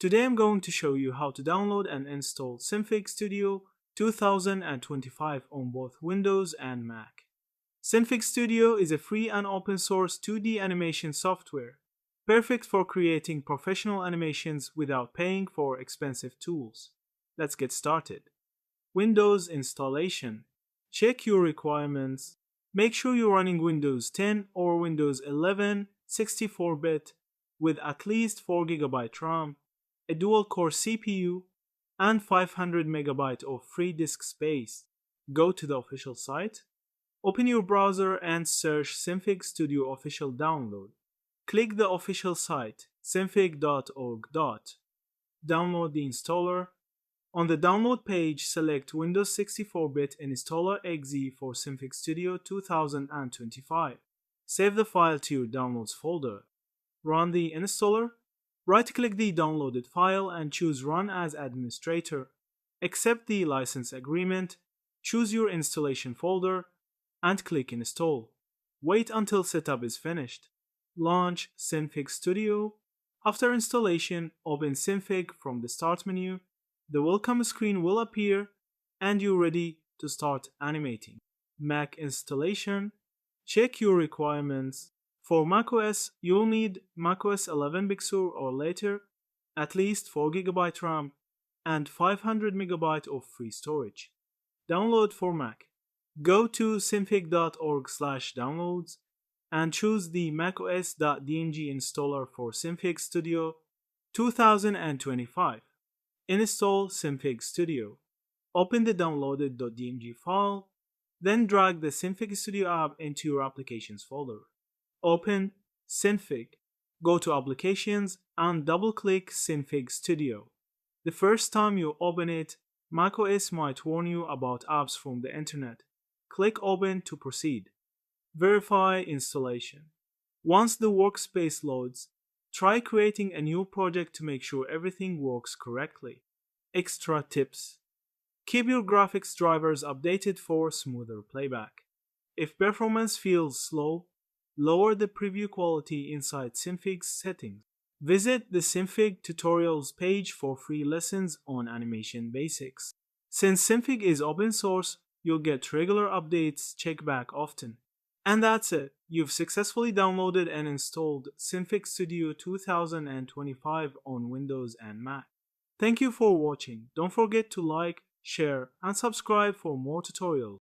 Today I'm going to show you how to download and install Synfig Studio 2025 on both Windows and Mac. Synfig Studio is a free and open source 2D animation software, perfect for creating professional animations without paying for expensive tools. Let's get started. Windows installation. Check your requirements. Make sure you're running Windows 10 or Windows 11 64-bit with at least 4GB RAM, a dual-core CPU, and 500 MB of free disk space. Go to the official site. Open your browser and search Synfig Studio Official Download. Click the official site, synfig.org. Download the installer. On the download page, select Windows 64-bit Installer .exe for Synfig Studio 2025. Save the file to your Downloads folder. Run the installer. Right-click the downloaded file and choose Run as Administrator. Accept the license agreement. Choose your installation folder and click Install. Wait until setup is finished. Launch Synfig Studio. After installation, open Synfig from the Start menu. The welcome screen will appear and you're ready to start animating. Mac installation. Check your requirements. For macOS, you'll need macOS 11 Big Sur or later, at least 4GB RAM, and 500 MB of free storage. Download for Mac. Go to synfig.org/downloads and choose the macOS.dmg installer for Synfig Studio 2025. Install Synfig Studio. Open the downloaded .dmg file, then drag the Synfig Studio app into your Applications folder. Open Synfig. Go to Applications and double-click Synfig Studio. The first time you open it, macOS might warn you about apps from the internet. Click Open to proceed. Verify installation. Once the workspace loads, try creating a new project to make sure everything works correctly. Extra tips. Keep your graphics drivers updated for smoother playback. If performance feels slow, lower the preview quality inside Synfig's settings. Visit the Synfig tutorials page for free lessons on animation basics. Since Synfig is open source, you'll get regular updates. Check back often. And that's it. You've successfully downloaded and installed Synfig Studio 2025 on Windows and Mac. Thank you for watching. Don't forget to like, share, and subscribe for more tutorials.